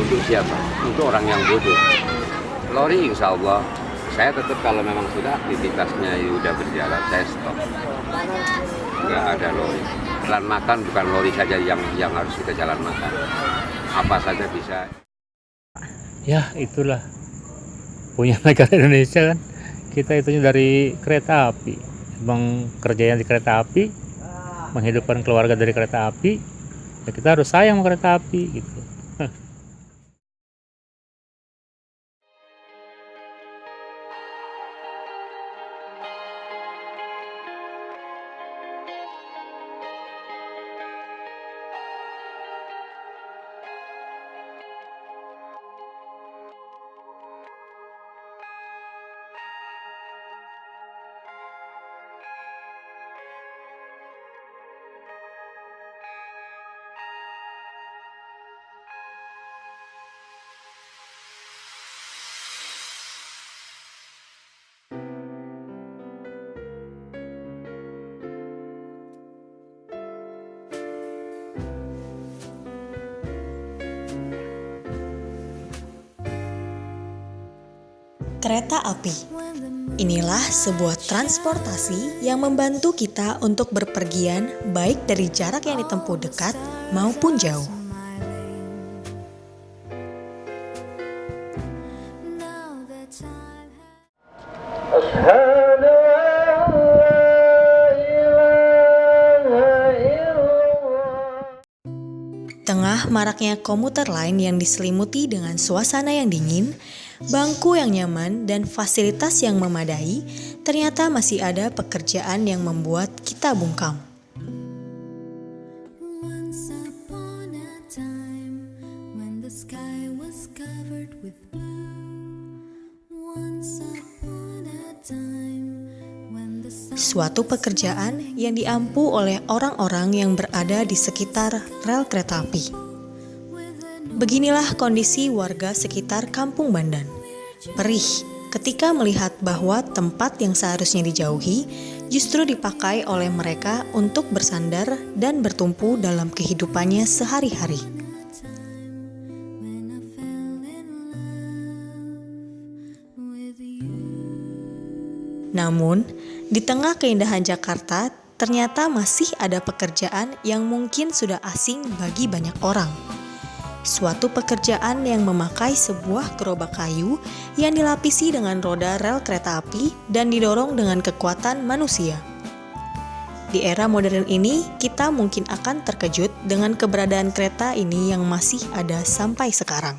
Untuk siapa? Untuk orang yang bodoh. Lori insya Allah, saya tetap kalau memang sudah aktivitasnya sudah berjalan, saya stop. Nggak ada lori. Jalan makan bukan lori saja yang harus kita jalan makan. Apa saja bisa. Ya itulah punya negara Indonesia kan, kita itunya dari kereta api, emang kerjanya di kereta api, menghidupkan keluarga dari kereta api, ya kita harus sayang sama kereta api gitu. Kereta api. Inilah sebuah transportasi yang membantu kita untuk berpergian baik dari jarak yang ditempuh dekat maupun jauh. Tengah maraknya komuter lain yang diselimuti dengan suasana yang dingin, bangku yang nyaman, dan fasilitas yang memadai, ternyata masih ada pekerjaan yang membuat kita bungkam. Suatu pekerjaan yang diampu oleh orang-orang yang berada di sekitar rel kereta api. Beginilah kondisi warga sekitar Kampung Bandan. Perih ketika melihat bahwa tempat yang seharusnya dijauhi justru dipakai oleh mereka untuk bersandar dan bertumpu dalam kehidupannya sehari-hari. Namun, di tengah keindahan Jakarta, ternyata masih ada pekerjaan yang mungkin sudah asing bagi banyak orang. Suatu pekerjaan yang memakai sebuah gerobak kayu yang dilapisi dengan roda rel kereta api dan didorong dengan kekuatan manusia. Di era modern ini, kita mungkin akan terkejut dengan keberadaan kereta ini yang masih ada sampai sekarang.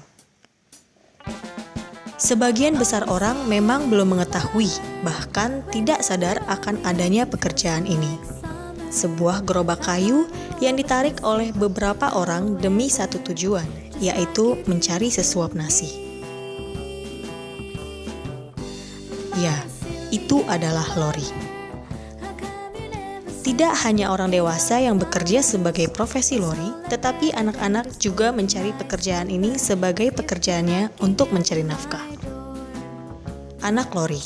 Sebagian besar orang memang belum mengetahui, bahkan tidak sadar akan adanya pekerjaan ini. Sebuah gerobak kayu yang ditarik oleh beberapa orang demi satu tujuan, yaitu mencari sesuap nasi. Ya, itu adalah lori. Tidak hanya orang dewasa yang bekerja sebagai profesi lori, tetapi anak-anak juga mencari pekerjaan ini sebagai pekerjaannya untuk mencari nafkah. Anak lori,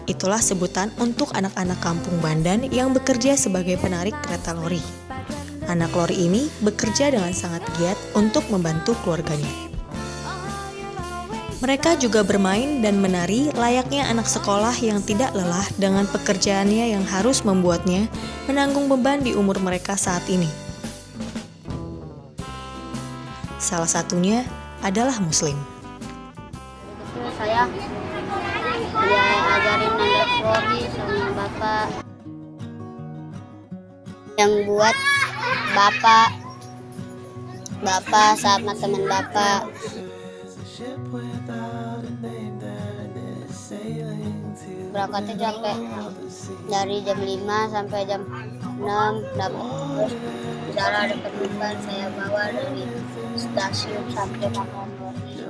itulah sebutan untuk anak-anak Kampung Bandan yang bekerja sebagai penarik kereta lori. Anak lori ini bekerja dengan sangat giat untuk membantu keluarganya. Mereka juga bermain dan menari layaknya anak sekolah yang tidak lelah dengan pekerjaannya yang harus membuatnya menanggung beban di umur mereka saat ini. Salah satunya adalah Muslim. Saya ajarin naik lori sama bapak. Yang buat bapak sama teman bapak. Berangkatnya sampai dari jam 5 sampai jam 6 dapat. Terus misalnya ada penumpang saya bawa dari stasiun sampai makan lori.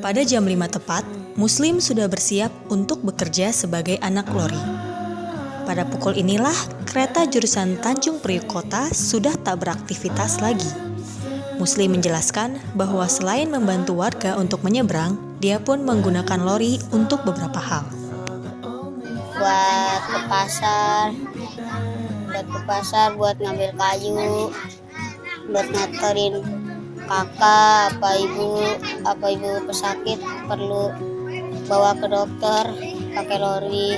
Pada jam 5 tepat, Muslim sudah bersiap untuk bekerja sebagai anak lori. Pada pukul inilah, kereta jurusan Tanjung Priok Kota sudah tak beraktivitas lagi. Muslim menjelaskan bahwa selain membantu warga untuk menyeberang, dia pun menggunakan lori untuk beberapa hal. Buat ke pasar, buat ngambil kayu, buat nganterin kakak apa ibu pesakit perlu bawa ke dokter pakai lori.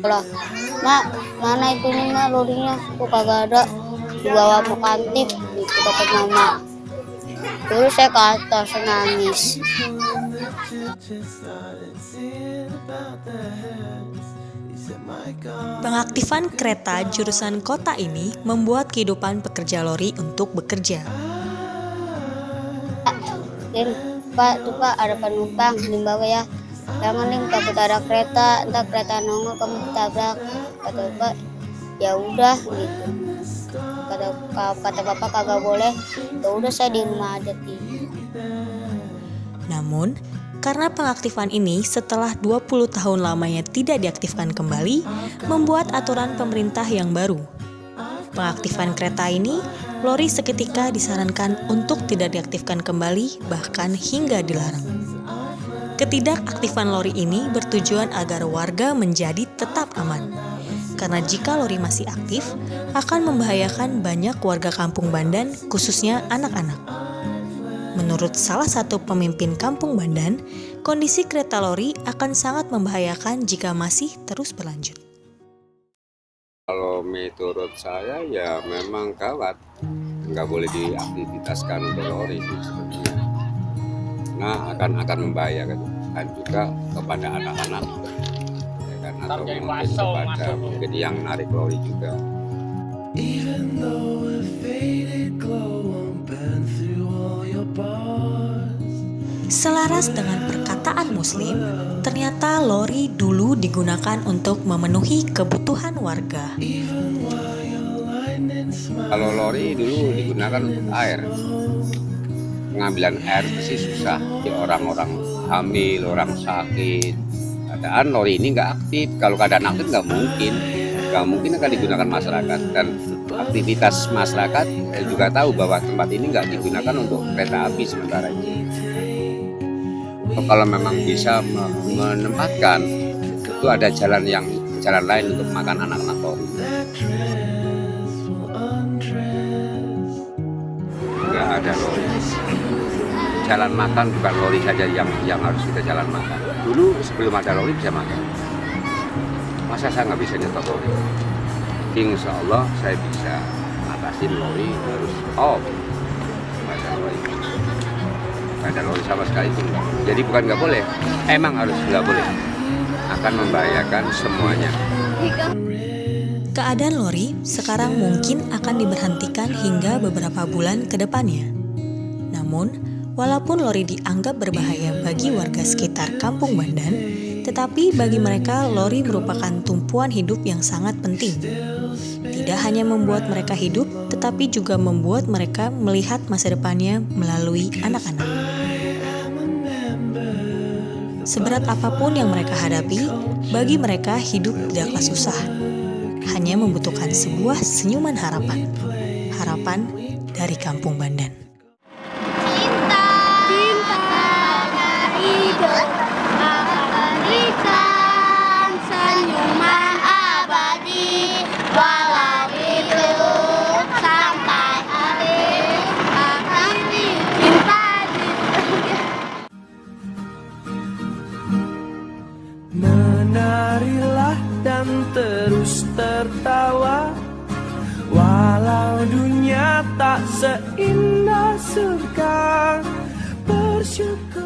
Lah, mak, mana itunya mak, lorinya kok kagak ada, dibawa mau kantip gitu kata mama. Terus saya ke atas nangis. Pengaktifan kereta jurusan kota ini membuat kehidupan pekerja lori untuk bekerja. Lim, Pak, tuh Pak ada penumpang di bawah ya. Jangan Lim, takut ada kereta, entar kereta nongol kamu ditabrak. Kata Pak, ya udah gitu. Kata Bapak kagak boleh. Ya udah saya di rumah aja tidur. Namun, karena pengaktifan ini setelah 20 tahun lamanya tidak diaktifkan kembali, membuat aturan pemerintah yang baru. Pengaktifan kereta ini, lori seketika disarankan untuk tidak diaktifkan kembali, bahkan hingga dilarang. Ketidakaktifan lori ini bertujuan agar warga menjadi tetap aman. Karena jika lori masih aktif, akan membahayakan banyak warga Kampung Bandan, khususnya anak-anak. Menurut salah satu pemimpin Kampung Bandan, kondisi kereta lori akan sangat membahayakan jika masih terus berlanjut. Kalau menurut saya ya memang gawat, nggak boleh diaktivitaskan untuk lori itu sebenarnya. Nah akan membahayakan dan juga kepada anak-anak, ya kan, atau mungkin kepada mungkin yang narik lori juga. Selaras dengan perkataan Muslim, ternyata lori dulu digunakan untuk memenuhi kebutuhan warga. Kalau lori dulu digunakan untuk air, pengambilan air sih susah, ya orang-orang hamil, orang sakit. Keadaan lori ini nggak aktif, kalau keadaan aktif nggak mungkin akan digunakan masyarakat, dan aktivitas masyarakat juga tahu bahwa tempat ini nggak digunakan untuk kereta api sementara ini. Kalau memang bisa menempatkan, itu ada jalan lain untuk makan anak-anak lori. Nggak ada lori. Jalan makan bukan lori saja yang harus kita jalan makan. Dulu sebelum ada lori bisa makan. Masa saya nggak bisa nyetok lori? Insya Allah saya bisa ngatasin lori harus off. Nggak ada lori sama sekali pun. Jadi bukan nggak boleh, emang harus nggak boleh. Akan membahayakan semuanya. Keadaan lori sekarang mungkin akan diberhentikan hingga beberapa bulan ke depannya. Namun, walaupun lori dianggap berbahaya bagi warga sekitar Kampung Bandan, tetapi bagi mereka lori merupakan tumpuan hidup yang sangat penting. Tidak hanya membuat mereka hidup, tetapi juga membuat mereka melihat masa depannya melalui anak-anak. Seberat apapun yang mereka hadapi, bagi mereka hidup tidaklah susah. Hanya membutuhkan sebuah senyuman harapan. Harapan dari Kampung Bandan. Menarilah dan terus tertawa, walau dunia tak seindah surga. Bersyukur.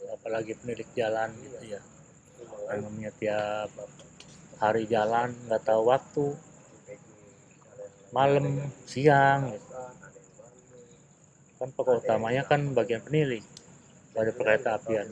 Apalagi pemilik jalan gitu ya, yang namanya tiap hari jalan nggak tahu waktu, malam siang gitu. Kan pokok utamanya kan bagian penilik dari kereta apian.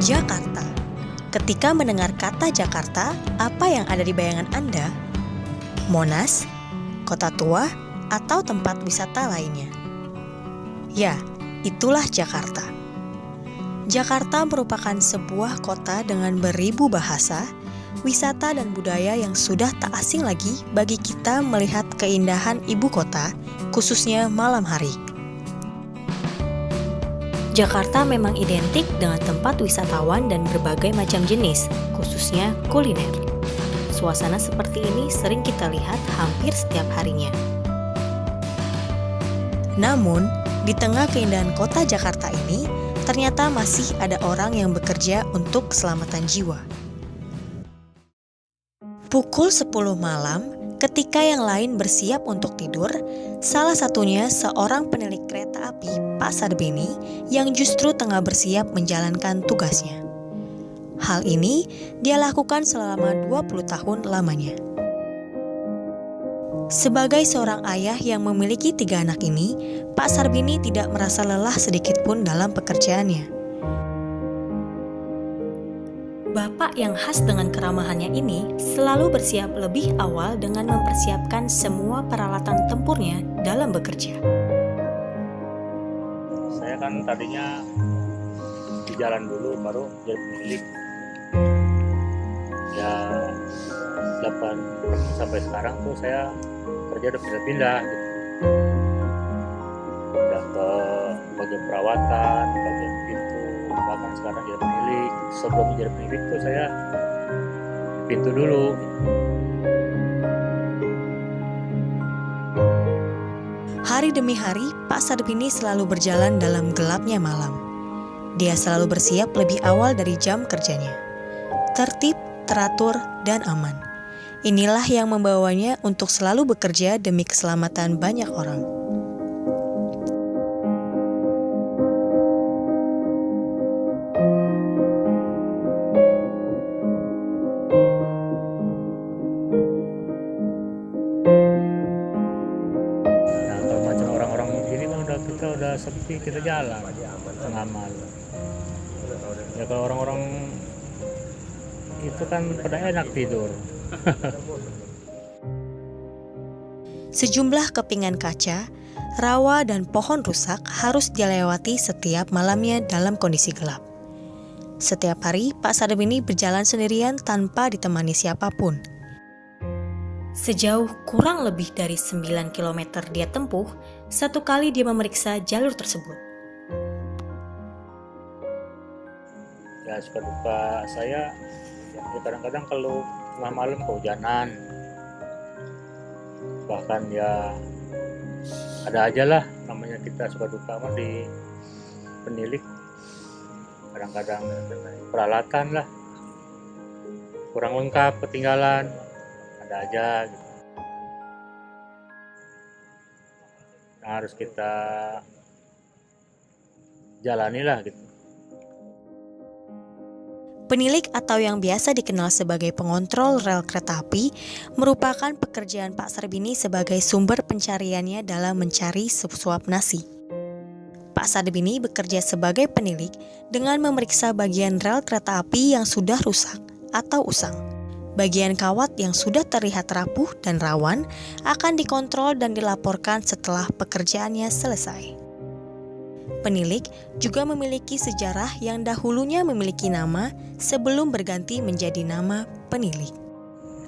Jakarta. Ketika mendengar kata Jakarta, apa yang ada di bayangan Anda? Monas, kota tua, atau tempat wisata lainnya? Ya, itulah Jakarta. Jakarta merupakan sebuah kota dengan beribu bahasa, wisata dan budaya yang sudah tak asing lagi bagi kita melihat keindahan ibu kota, khususnya malam hari. Jakarta memang identik dengan tempat wisatawan dan berbagai macam jenis, khususnya kuliner. Suasana seperti ini sering kita lihat hampir setiap harinya. Namun, di tengah keindahan kota Jakarta ini, ternyata masih ada orang yang bekerja untuk keselamatan jiwa. Pukul 10 malam, ketika yang lain bersiap untuk tidur, salah satunya seorang penilik kereta api, Pak Sarbini, yang justru tengah bersiap menjalankan tugasnya. Hal ini dia lakukan selama 20 tahun lamanya. Sebagai seorang ayah yang memiliki 3 anak ini, Pak Sarbini tidak merasa lelah sedikit pun dalam pekerjaannya. Bapak yang khas dengan keramahannya ini selalu bersiap lebih awal dengan mempersiapkan semua peralatan tempurnya dalam bekerja. Saya kan tadinya di jalan dulu baru jadi pemilik. Ya 8 sampai sekarang tuh saya kerja udah pindah-pindah gitu. Udah ke bagian perawatan, bagian pintu, bahkan sekarang jadi pemilik. Sebelum jadi pemilik tuh saya pintu dulu. Hari demi hari, Pak Sarbini selalu berjalan dalam gelapnya malam. Dia selalu bersiap lebih awal dari jam kerjanya. Tertib, teratur, dan aman. Inilah yang membawanya untuk selalu bekerja demi keselamatan banyak orang. Nah, kalau macam orang-orang ini kan kita udah sepi, kita jalan tengah malam. Ya kalau orang-orang itu kan pada enak tidur. Sejumlah kepingan kaca, rawa, dan pohon rusak harus dilewati setiap malamnya dalam kondisi gelap. Setiap hari, Pak Sarbini berjalan sendirian tanpa ditemani siapapun. Sejauh kurang lebih dari 9 km dia tempuh, satu kali dia memeriksa jalur tersebut. Ya suka duka saya, ya kadang-kadang kalau tengah malam kehujanan, bahkan ya ada aja lah namanya kita suka duka mah di penilik. Kadang-kadang peralatan lah kurang lengkap, ketinggalan, ada aja gitu. Nah, harus kita jalani lah gitu. Penilik atau yang biasa dikenal sebagai pengontrol rel kereta api merupakan pekerjaan Pak Sarbini sebagai sumber pencariannya dalam mencari sesuap nasi. Pak Sarbini bekerja sebagai penilik dengan memeriksa bagian rel kereta api yang sudah rusak atau usang. Bagian kawat yang sudah terlihat rapuh dan rawan akan dikontrol dan dilaporkan setelah pekerjaannya selesai. Penilik juga memiliki sejarah yang dahulunya memiliki nama sebelum berganti menjadi nama penilik.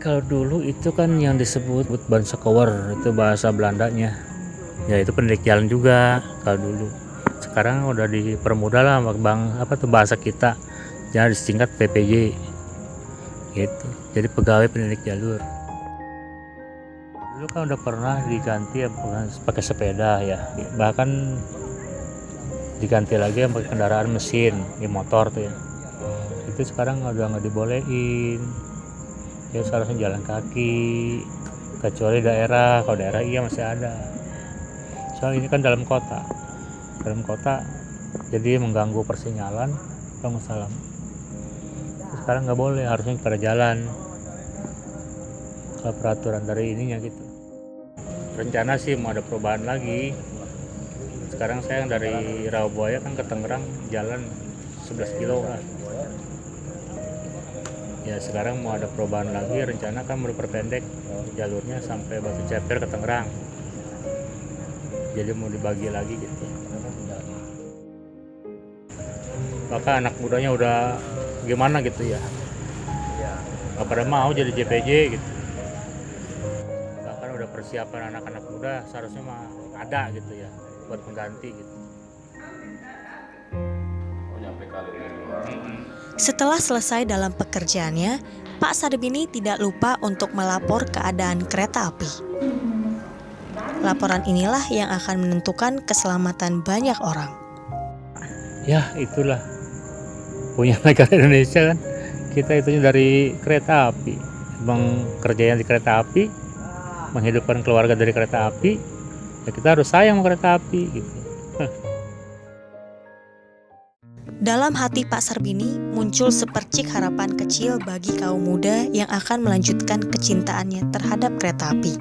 Kalau dulu itu kan yang disebut Bansekower, itu bahasa Belandanya. Ya itu penilik jalan juga kalau dulu. Sekarang udah dipermudah lah bahasa kita. Jangan disingkat PPJ. Gitu. Jadi pegawai penilik jalur. Dulu kan udah pernah diganti pakai sepeda ya. Bahkan diganti lagi pakai kendaraan mesin, di motor tuh ya. Itu sekarang udah nggak dibolehin. Ya seharusnya jalan kaki, kecuali daerah. Kalau daerah iya masih ada. Soal ini kan dalam kota jadi mengganggu persinyalan. Kalau nggak salah sekarang nggak boleh, harusnya pada jalan. Kalau peraturan dari ininya gitu. Rencana sih mau ada perubahan lagi. Sekarang saya dari Rawabuaya kan ke Tangerang jalan 11 kilo lah. Ya sekarang mau ada perubahan lagi, rencana kan mau diperpendek jalurnya sampai Batu Ceper ke Tangerang. Jadi mau dibagi lagi gitu. Maka anak mudanya udah gimana gitu ya. Gak pada mau jadi JPJ gitu. Bahkan udah persiapan anak-anak muda seharusnya mah ada gitu ya buat pengganti gitu. Setelah selesai dalam pekerjaannya, Pak Sarbini tidak lupa untuk melapor keadaan kereta api. Laporan inilah yang akan menentukan keselamatan banyak orang. Ya itulah punya negara Indonesia kan, kita itunya dari kereta api. Emang kerjanya di kereta api, menghidupkan keluarga dari kereta api, ya kita harus sayang sama kereta api gitu. Dalam hati Pak Sarbini muncul sepercik harapan kecil bagi kaum muda yang akan melanjutkan kecintaannya terhadap kereta api.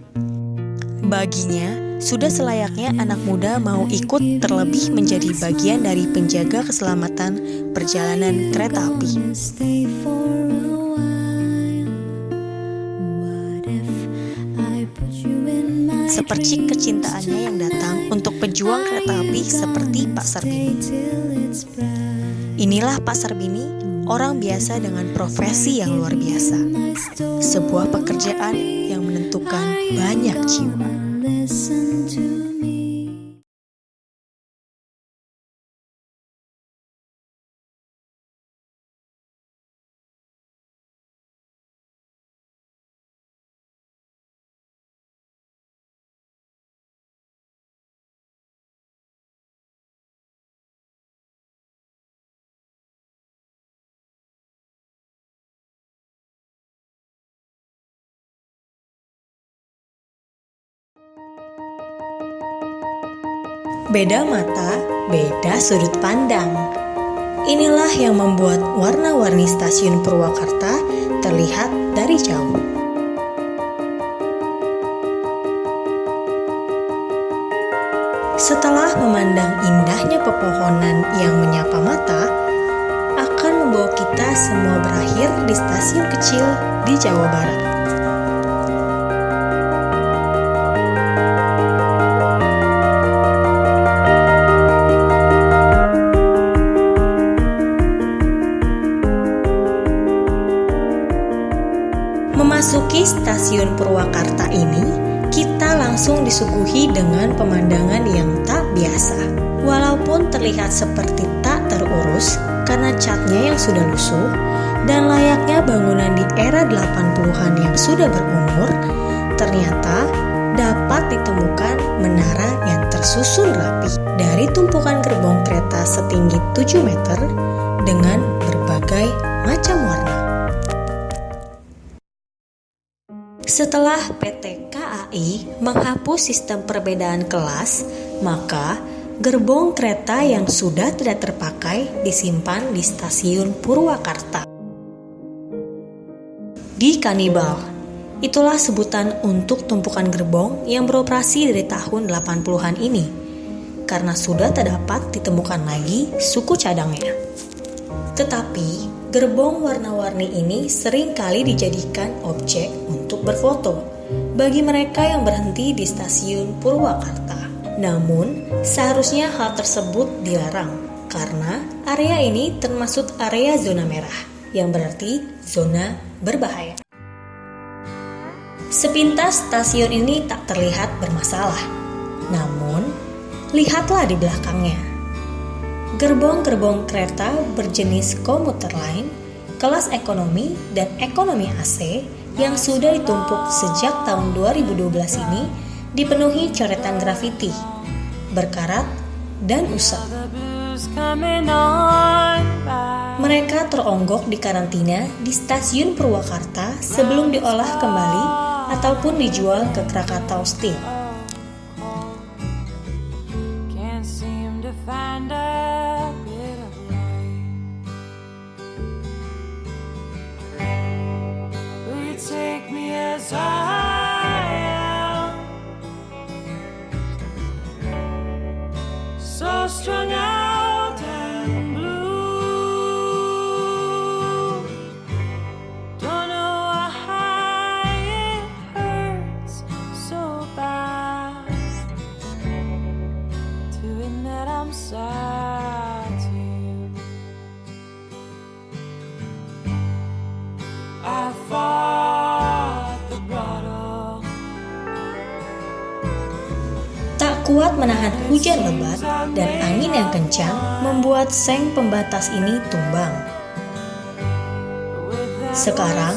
Baginya, sudah selayaknya anak muda mau ikut terlebih menjadi bagian dari penjaga keselamatan perjalanan kereta api. Sepercik kecintaannya yang datang untuk pejuang kereta api seperti Pak Sarbini. Inilah Pak Sarbini, orang biasa dengan profesi yang luar biasa. Sebuah pekerjaan yang menentukan banyak jiwa. Beda mata, beda sudut pandang. Inilah yang membuat warna-warni stasiun Purwakarta terlihat dari jauh. Setelah memandang indahnya pepohonan yang menyapa mata, akan membawa kita semua berakhir di stasiun kecil di Jawa Barat. Memasuki stasiun Purwakarta ini, kita langsung disuguhi dengan pemandangan yang tak biasa. Walaupun terlihat seperti tak terurus karena catnya yang sudah lusuh dan layaknya bangunan di era 80-an yang sudah berumur, ternyata dapat ditemukan menara yang tersusun rapi dari tumpukan gerbong kereta setinggi 7 meter dengan berbagai macam warna. Setelah PT KAI menghapus sistem perbedaan kelas, maka gerbong kereta yang sudah tidak terpakai disimpan di stasiun Purwakarta. Di Kanibal, itulah sebutan untuk tumpukan gerbong yang beroperasi dari tahun 80-an ini, karena sudah tak dapat ditemukan lagi suku cadangnya. Tetapi, gerbong warna-warni ini sering kali dijadikan objek untuk berfoto bagi mereka yang berhenti di stasiun Purwakarta. Namun, seharusnya hal tersebut dilarang karena area ini termasuk area zona merah, yang berarti zona berbahaya. Sepintas stasiun ini tak terlihat bermasalah. Namun, lihatlah di belakangnya. Gerbong-gerbong kereta berjenis komuter lain, kelas ekonomi dan ekonomi AC yang sudah ditumpuk sejak tahun 2012 ini dipenuhi coretan grafiti, berkarat, dan usap. Mereka teronggok di karantina di stasiun Purwakarta sebelum diolah kembali ataupun dijual ke Krakatau Steel. Strung out and blue. kuat menahan hujan lebat dan angin yang kencang membuat seng pembatas ini tumbang. Sekarang,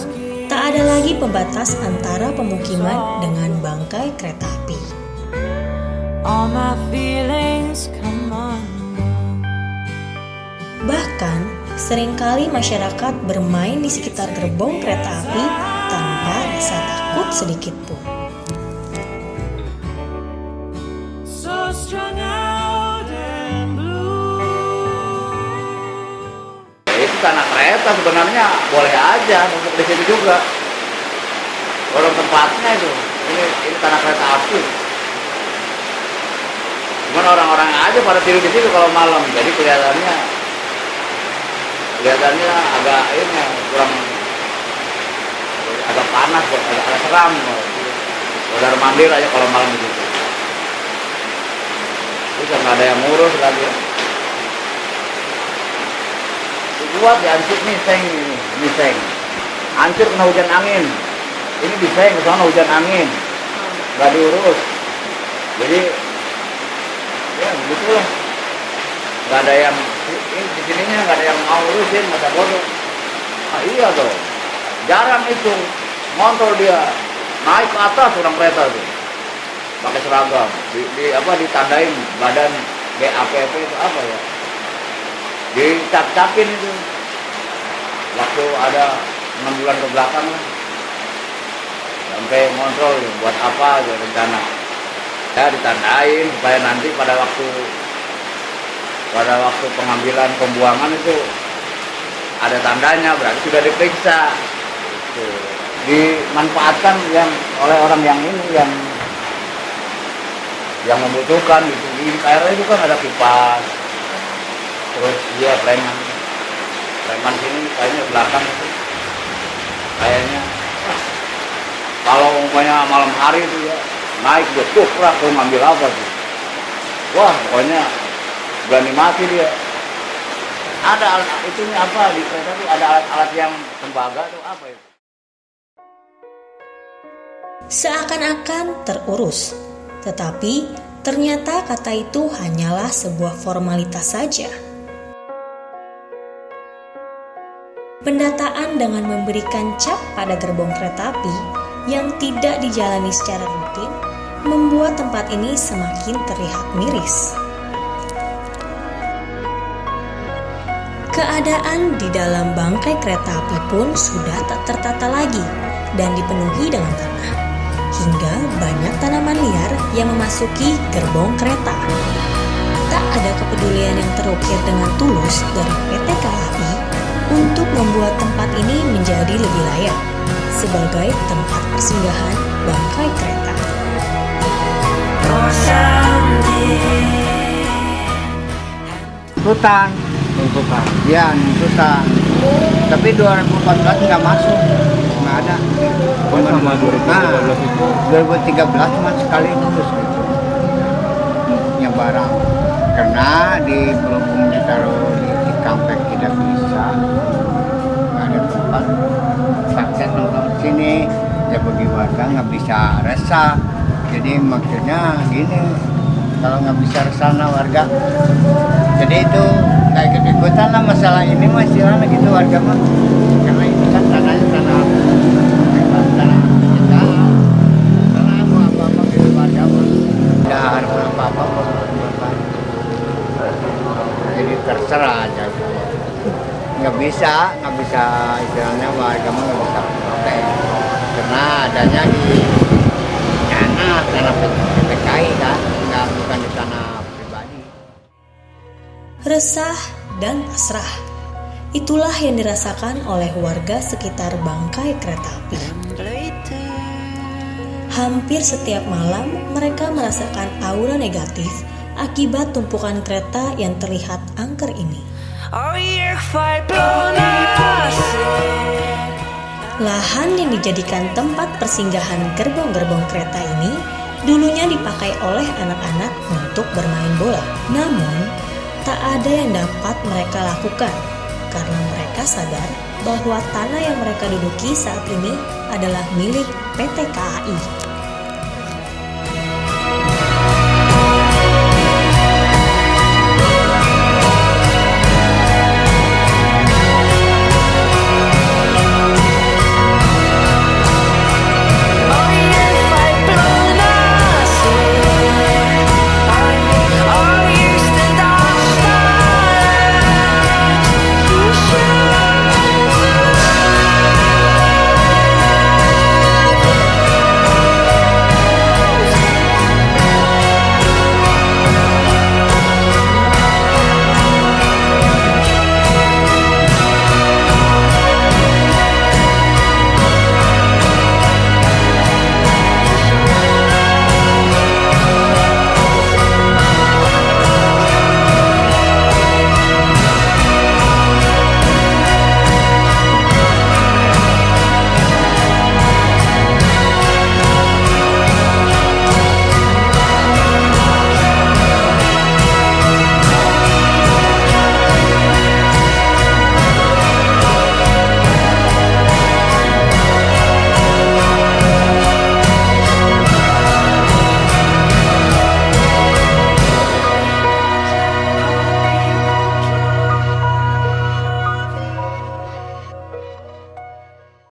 tak ada lagi pembatas antara pemukiman dengan bangkai kereta api. Bahkan, seringkali masyarakat bermain di sekitar gerbong kereta api tanpa rasa takut sedikit pun. Itu tanah kereta sebenarnya boleh aja untuk di situ juga. Kalau tempatnya itu, ini tanah kereta api. Cuman orang-orang aja pada tidur di situ kalau malam, jadi kelihatannya agak ini kurang, agak panas, agak seram. Udara mandir aja kalau malam di situ. Terus nggak ada yang ngurus lagi. Buat dihancur nih seng ini seng. Hancur kena hujan angin. Ini di seng ke sana hujan angin. Nggak diurus. Jadi ya begitulah. Nggak ada yang di sininya nggak ada yang mau urusin masa bodoh. Ah iya tuh. Jarang itu. Ngontrol dia naik ke atas orang kereta tuh. Pakai seragam, ditandain badan BAPP itu apa ya? Dicap-capin itu. Waktu ada 6 bulan ke belakang sampai kontrol buat apa aja rencana. Ya ditandain supaya nanti pada waktu pengambilan pembuangan itu ada tandanya, berarti sudah diperiksa. Tuh. Dimanfaatkan oleh orang yang membutuhkan gitu. Di KRL itu kan ada kipas, terus dia preman sini kayaknya belakang itu kayaknya kalau umpamanya malam hari itu ya naik betul lah tuh ngambil apa sih, wah pokoknya berani mati dia. Ada alat itunya apa di kereta itu, ada alat-alat yang tembaga tuh apa itu. Seakan-akan terurus, tetapi ternyata kata itu hanyalah sebuah formalitas saja. Pendataan dengan memberikan cap pada gerbong kereta api yang tidak dijalani secara rutin membuat tempat ini semakin terlihat miris. Keadaan di dalam bangkai kereta api pun sudah tak tertata lagi dan dipenuhi dengan tanah, hingga banyak tanaman liar yang memasuki gerbong kereta. Tak ada kepedulian yang terukir dengan tulus dari PT KAI untuk membuat tempat ini menjadi lebih layak sebagai tempat persinggahan bangkai kereta. Tuntutan. Ya, tuntutan. Tapi 2014 nggak masuk, nggak ada. Sama 2013 itu. 2013 cuma sekali lulus gitu. Punya barang. Karena belum ditaruh di Cikampek tidak bisa. Nggak ada tempat. Paksa nongkrong sini, ya bagi warga nggak bisa resah. Jadi maksudnya gini, kalau nggak bisa resana warga, jadi itu nggak ikut-ikutan lah masalah ini masih lah gitu warga mah, karena ini kan tanahnya tanah kita, tanah mau apa-apa gitu warga mah, nggak harus apa-apa jadi terserah aja, nggak bisa istilahnya warga mah nggak bisa protes karena adanya di tanah PTKI kan, bukan di tanah pribadi. Resah dan pasrah, itulah yang dirasakan oleh warga sekitar bangkai kereta api. Hampir setiap malam mereka merasakan aura negatif akibat tumpukan kereta yang terlihat angker ini. Lahan yang dijadikan tempat persinggahan gerbong-gerbong kereta ini dulunya dipakai oleh anak-anak untuk bermain bola. Namun, tak ada yang dapat mereka lakukan karena mereka sadar bahwa tanah yang mereka duduki saat ini adalah milik PT KAI.